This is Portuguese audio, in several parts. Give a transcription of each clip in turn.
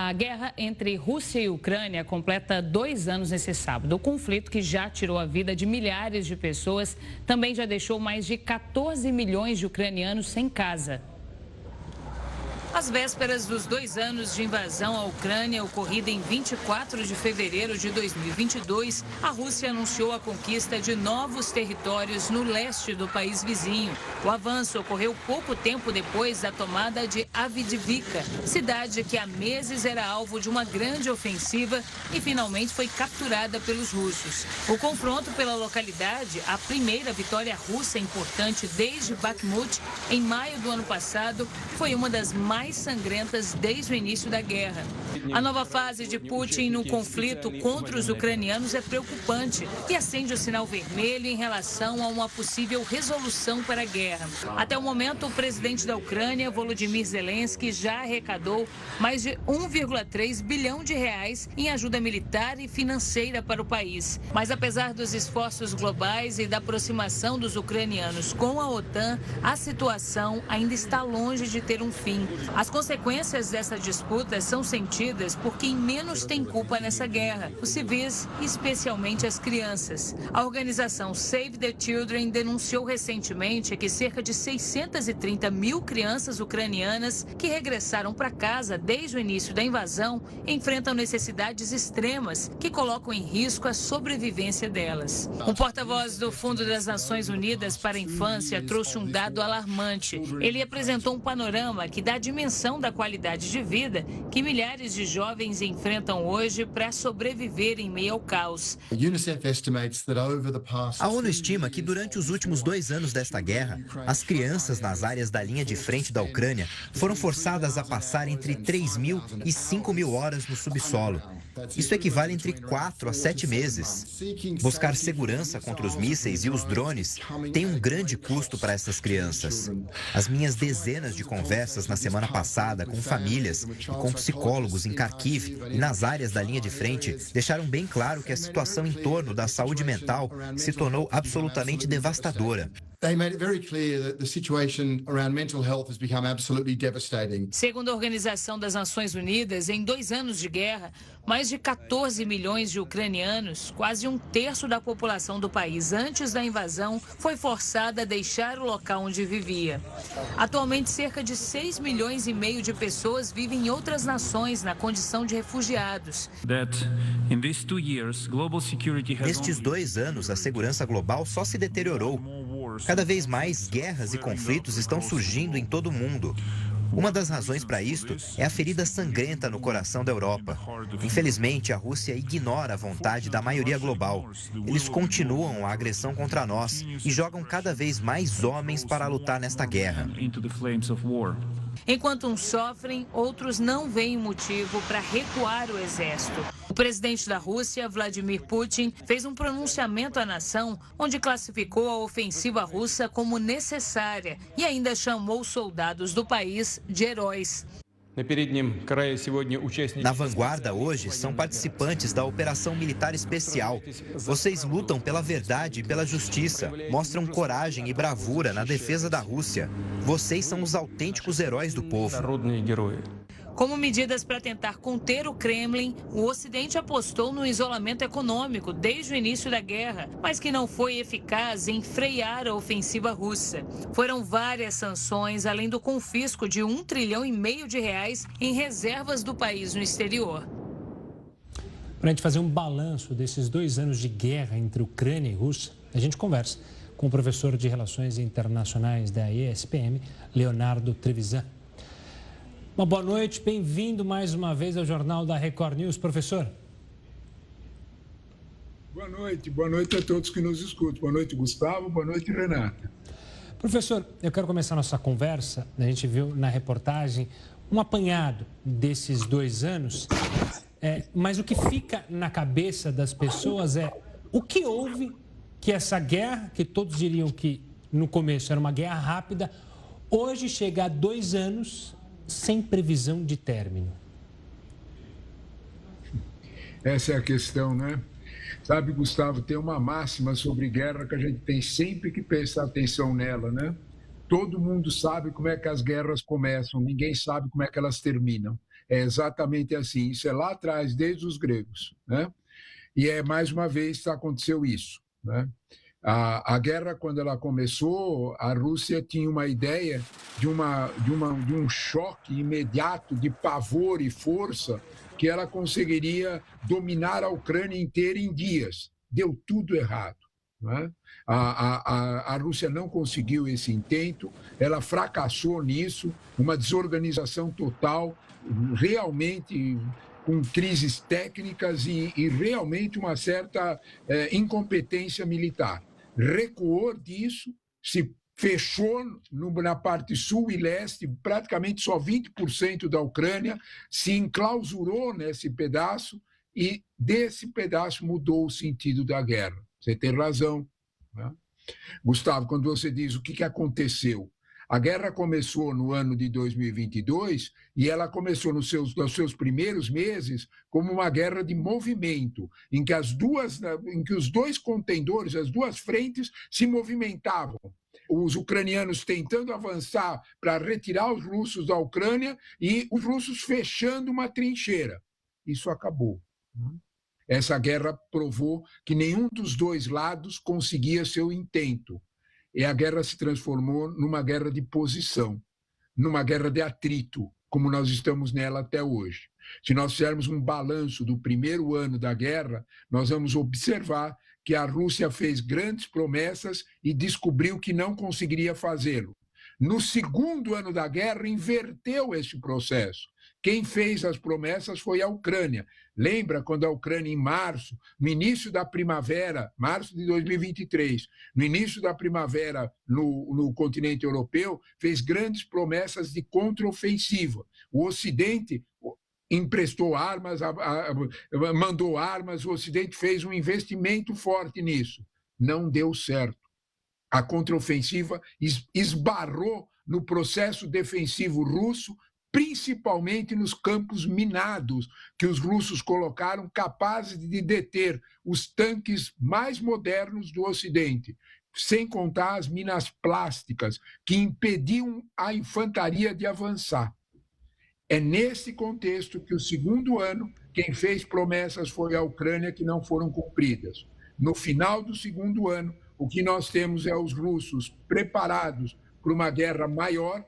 A guerra entre Rússia e Ucrânia completa 2 anos nesse sábado. O conflito, que já tirou a vida de milhares de pessoas, também já deixou mais de 14 milhões de ucranianos sem casa. Às vésperas dos 2 anos de invasão à Ucrânia, ocorrida em 24 de fevereiro de 2022, a Rússia anunciou a conquista de novos territórios no leste do país vizinho. O avanço ocorreu pouco tempo depois da tomada de Avdiivka, cidade que há meses era alvo de uma grande ofensiva e finalmente foi capturada pelos russos. O confronto pela localidade, a primeira vitória russa importante desde Bakhmut, em maio do ano passado, foi uma das mais sangrentas desde o início da guerra. A nova fase de Putin no conflito contra os ucranianos é preocupante e acende o sinal vermelho em relação a uma possível resolução para a guerra. Até o momento, o presidente da Ucrânia, Volodymyr Zelensky, já arrecadou mais de 1,3 bilhão de reais em ajuda militar e financeira para o país. Mas apesar dos esforços globais e da aproximação dos ucranianos com a OTAN, a situação ainda está longe de ter um fim. As consequências dessa disputa são sentidas por quem menos tem culpa nessa guerra, os civis, especialmente as crianças. A organização Save the Children denunciou recentemente que cerca de 630 mil crianças ucranianas que regressaram para casa desde o início da invasão enfrentam necessidades extremas que colocam em risco a sobrevivência delas. Um porta-voz do Fundo das Nações Unidas para a Infância trouxe um dado alarmante. Ele apresentou um panorama que dá dimensão da qualidade de vida que milhares de jovens enfrentam hoje para sobreviver em meio ao caos. A ONU estima que durante os últimos 2 anos desta guerra, as crianças nas áreas da linha de frente da Ucrânia foram forçadas a passar entre 3.000 e 5.000 horas no subsolo. Isso equivale entre 4 a 7 meses. Buscar segurança contra os mísseis e os drones tem um grande custo para essas crianças. As minhas dezenas de conversas na semana passada com famílias e com psicólogos em Kharkiv e nas áreas da linha de frente deixaram bem claro que a situação em torno da saúde mental se tornou absolutamente devastadora. Segundo a Organização das Nações Unidas, em 2 anos de guerra, mais de 14 milhões de ucranianos, quase 1/3 da população do país antes da invasão, foi forçada a deixar o local onde vivia. Atualmente, cerca de 6 milhões e meio de pessoas vivem em outras nações na condição de refugiados. Nestes 2 anos, a segurança global só se deteriorou. Cada vez mais guerras e conflitos estão surgindo em todo o mundo. Uma das razões para isto é a ferida sangrenta no coração da Europa. Infelizmente, a Rússia ignora a vontade da maioria global. Eles continuam a agressão contra nós e jogam cada vez mais homens para lutar nesta guerra. Enquanto uns sofrem, outros não veem motivo para recuar o exército. O presidente da Rússia, Vladimir Putin, fez um pronunciamento à nação onde classificou a ofensiva russa como necessária e ainda chamou os soldados do país de heróis. Na vanguarda hoje são participantes da Operação Militar Especial. Vocês lutam pela verdade e pela justiça, mostram coragem e bravura na defesa da Rússia. Vocês são os autênticos heróis do povo. Como medidas para tentar conter o Kremlin, o Ocidente apostou no isolamento econômico desde o início da guerra, mas que não foi eficaz em frear a ofensiva russa. Foram várias sanções, além do confisco de 1,5 trilhão de reais em reservas do país no exterior. Para a gente fazer um balanço desses 2 anos de guerra entre Ucrânia e Rússia, a gente conversa com o professor de Relações Internacionais da ESPM, Leonardo Trevisan. Uma boa noite, bem-vindo mais uma vez ao Jornal da Record News, professor. Boa noite a todos que nos escutam. Boa noite, Gustavo, boa noite, Renata. Professor, eu quero começar nossa conversa, a gente viu na reportagem um apanhado desses 2 anos, mas o que fica na cabeça das pessoas é o que houve que essa guerra, que todos diriam que no começo era uma guerra rápida, hoje chega a 2 anos sem previsão de término. Essa é a questão, né? Sabe, Gustavo, tem uma máxima sobre guerra que a gente tem sempre que prestar atenção nela, né? Todo mundo sabe como é que as guerras começam, ninguém sabe como é que elas terminam. É exatamente assim. Isso é lá atrás, desde os gregos, né? E mais uma vez aconteceu isso, né? A guerra, quando ela começou, a Rússia tinha uma ideia de um choque imediato de pavor e força que ela conseguiria dominar a Ucrânia inteira em dias. Deu tudo errado. Né? A Rússia não conseguiu esse intento, ela fracassou nisso, uma desorganização total, realmente com crises técnicas e realmente uma certa incompetência militar. Recuou disso, se fechou na parte sul e leste, praticamente só 20% da Ucrânia, se enclausurou nesse pedaço e desse pedaço mudou o sentido da guerra. Você tem razão, né? Gustavo, quando você diz o que aconteceu, a guerra começou no ano de 2022 e ela começou nos seus primeiros meses como uma guerra de movimento, em que os dois contendores, as duas frentes, se movimentavam. Os ucranianos tentando avançar para retirar os russos da Ucrânia e os russos fechando uma trincheira. Isso acabou. Essa guerra provou que nenhum dos dois lados conseguia seu intento. E a guerra se transformou numa guerra de posição, numa guerra de atrito, como nós estamos nela até hoje. Se nós fizermos um balanço do primeiro ano da guerra, nós vamos observar que a Rússia fez grandes promessas e descobriu que não conseguiria fazê-lo. No segundo ano da guerra, inverteu esse processo. Quem fez as promessas foi a Ucrânia. Lembra quando a Ucrânia, em março, no início da primavera, março de 2023, no início da primavera no continente europeu, fez grandes promessas de contraofensiva. O Ocidente emprestou armas, mandou armas, o Ocidente fez um investimento forte nisso. Não deu certo. A contraofensiva esbarrou no processo defensivo russo, principalmente nos campos minados que os russos colocaram, capazes de deter os tanques mais modernos do Ocidente, sem contar as minas plásticas, que impediam a infantaria de avançar. É nesse contexto que o segundo ano, quem fez promessas foi a Ucrânia, que não foram cumpridas. No final do segundo ano, o que nós temos é os russos preparados para uma guerra maior,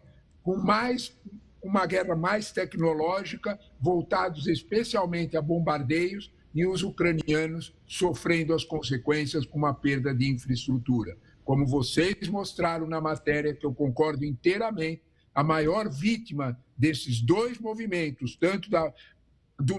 uma guerra mais tecnológica, voltados especialmente a bombardeios, e os ucranianos sofrendo as consequências com uma perda de infraestrutura. Como vocês mostraram na matéria, que eu concordo inteiramente, a maior vítima desses dois movimentos, tanto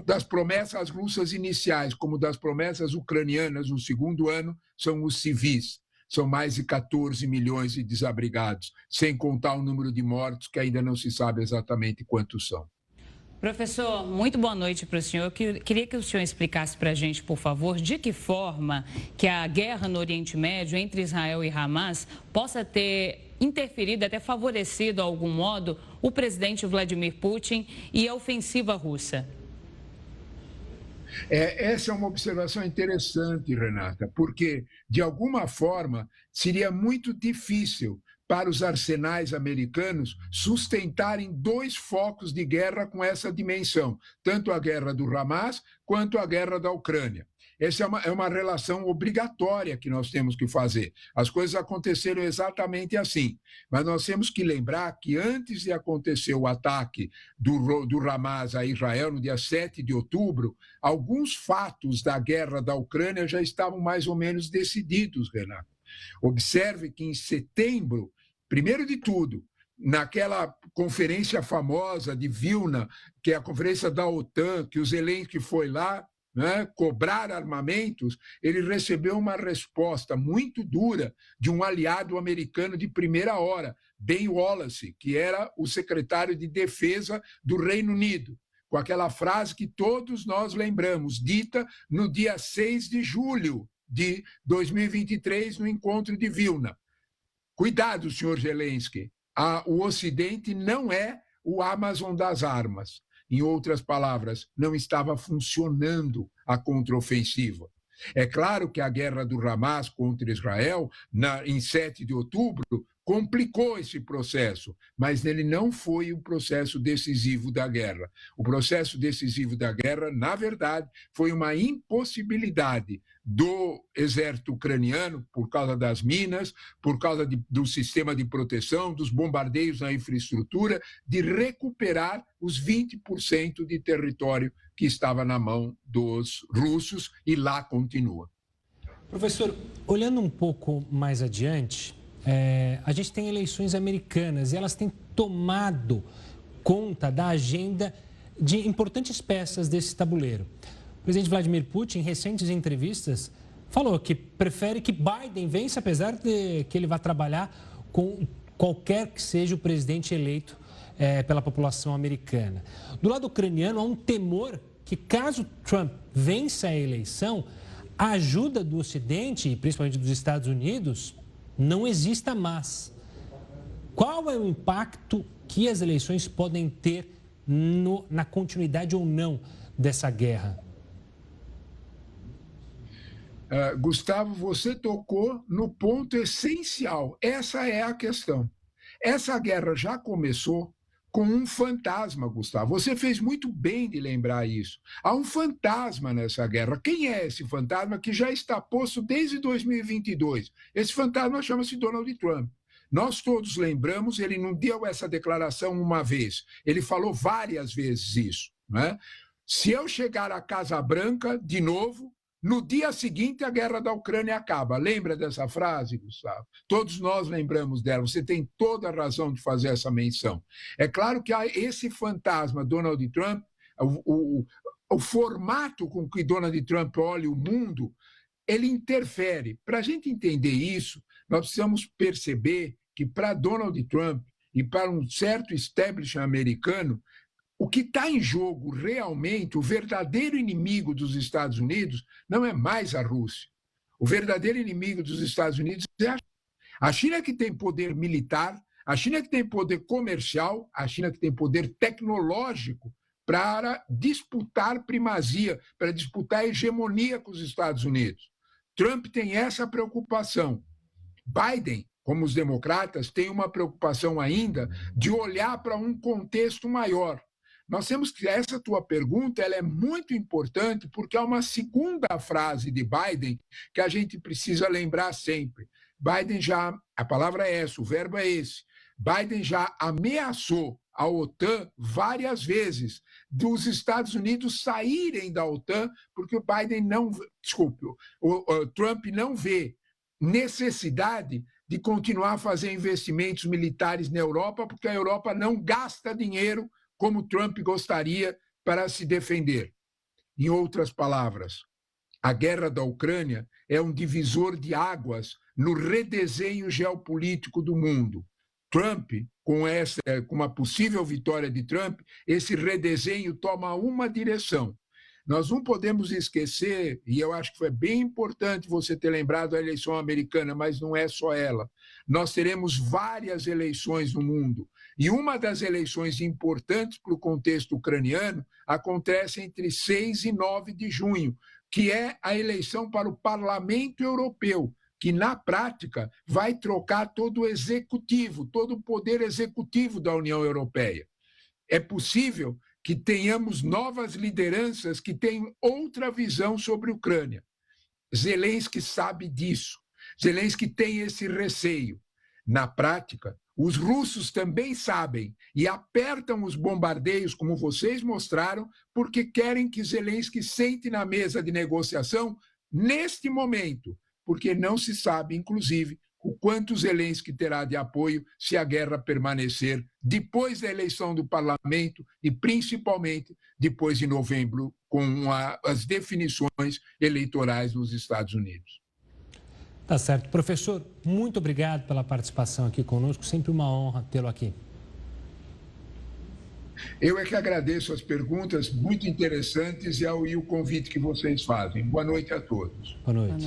das promessas russas iniciais como das promessas ucranianas no segundo ano, são os civis. São mais de 14 milhões de desabrigados, sem contar o número de mortos, que ainda não se sabe exatamente quantos são. Professor, muito boa noite para o senhor. Eu queria que o senhor explicasse para a gente, por favor, de que forma que a guerra no Oriente Médio entre Israel e Hamas possa ter interferido, até favorecido, de algum modo, o presidente Vladimir Putin e a ofensiva russa. Essa é uma observação interessante, Renata, porque, de alguma forma, seria muito difícil para os arsenais americanos sustentarem dois focos de guerra com essa dimensão, tanto a guerra do Hamas quanto a guerra da Ucrânia. Essa é uma relação obrigatória que nós temos que fazer. As coisas aconteceram exatamente assim, mas nós temos que lembrar que antes de acontecer o ataque do Hamas a Israel, no dia 7 de outubro, alguns fatos da guerra da Ucrânia já estavam mais ou menos decididos, Renato. Observe que em setembro, primeiro de tudo, naquela conferência famosa de Vilna, que é a conferência da OTAN, que o Zelensky foi lá, né, cobrar armamentos, ele recebeu uma resposta muito dura de um aliado americano de primeira hora, Ben Wallace, que era o secretário de defesa do Reino Unido, com aquela frase que todos nós lembramos, dita no dia 6 de julho de 2023, no encontro de Vilna. Cuidado, senhor Zelensky, o Ocidente não é o Amazon das armas. Em outras palavras, não estava funcionando a contraofensiva. É claro que a guerra do Hamas contra Israel, em 7 de outubro, complicou esse processo, mas ele não foi o processo decisivo da guerra. O processo decisivo da guerra, na verdade, foi uma impossibilidade do exército ucraniano, por causa das minas, por causa do sistema de proteção, dos bombardeios na infraestrutura, de recuperar os 20% de território que estava na mão dos russos e lá continua. Professor, olhando um pouco mais adiante, a gente tem eleições americanas e elas têm tomado conta da agenda de importantes peças desse tabuleiro. O presidente Vladimir Putin, em recentes entrevistas, falou que prefere que Biden vença, apesar de que ele vá trabalhar com qualquer que seja o presidente eleito pela população americana. Do lado ucraniano, há um temor que, caso Trump vença a eleição, a ajuda do Ocidente, e principalmente dos Estados Unidos, não exista mais. Qual é o impacto que as eleições podem ter na continuidade ou não dessa guerra? Gustavo, você tocou no ponto essencial. Essa é a questão. Essa guerra já começou com um fantasma, Gustavo. Você fez muito bem de lembrar isso. Há um fantasma nessa guerra. Quem é esse fantasma que já está posto desde 2022? Esse fantasma chama-se Donald Trump. Nós todos lembramos, ele não deu essa declaração uma vez, ele falou várias vezes isso, né? Se eu chegar à Casa Branca, de novo, no dia seguinte, a guerra da Ucrânia acaba. Lembra dessa frase, Gustavo? Todos nós lembramos dela. Você tem toda a razão de fazer essa menção. É claro que há esse fantasma, Donald Trump, o formato com que Donald Trump olha o mundo, ele interfere. Para a gente entender isso, nós precisamos perceber que para Donald Trump e para um certo establishment americano, o que está em jogo realmente, o verdadeiro inimigo dos Estados Unidos, não é mais a Rússia. O verdadeiro inimigo dos Estados Unidos é a China. A China que tem poder militar, a China que tem poder comercial, a China que tem poder tecnológico para disputar primazia, para disputar a hegemonia com os Estados Unidos. Trump tem essa preocupação. Biden, como os democratas, tem uma preocupação ainda de olhar para um contexto maior. Nós temos que, essa tua pergunta, ela é muito importante porque há uma segunda frase de Biden que a gente precisa lembrar sempre. Biden já, a palavra é essa, o verbo é esse. Biden já ameaçou a OTAN várias vezes dos Estados Unidos saírem da OTAN porque o Biden não, o Trump não vê necessidade de continuar a fazer investimentos militares na Europa porque a Europa não gasta dinheiro como Trump gostaria para se defender. Em outras palavras, a guerra da Ucrânia é um divisor de águas no redesenho geopolítico do mundo. Trump, com uma possível vitória de Trump, esse redesenho toma uma direção. Nós não podemos esquecer, e eu acho que foi bem importante você ter lembrado a eleição americana, mas não é só ela. Nós teremos várias eleições no mundo. E uma das eleições importantes para o contexto ucraniano acontece entre 6 e 9 de junho, que é a eleição para o Parlamento Europeu, que, na prática, vai trocar todo o executivo, todo o poder executivo da União Europeia. É possível que tenhamos novas lideranças que tenham outra visão sobre a Ucrânia. Zelensky sabe disso. Zelensky tem esse receio. Na prática, os russos também sabem e apertam os bombardeios, como vocês mostraram, porque querem que Zelensky sente na mesa de negociação neste momento, porque não se sabe, inclusive, o quanto Zelensky terá de apoio se a guerra permanecer depois da eleição do parlamento e, principalmente, depois de novembro, com as definições eleitorais nos Estados Unidos. Tá certo. Professor, muito obrigado pela participação aqui conosco. Sempre uma honra tê-lo aqui. Eu é que agradeço as perguntas muito interessantes e o convite que vocês fazem. Boa noite a todos. Boa noite.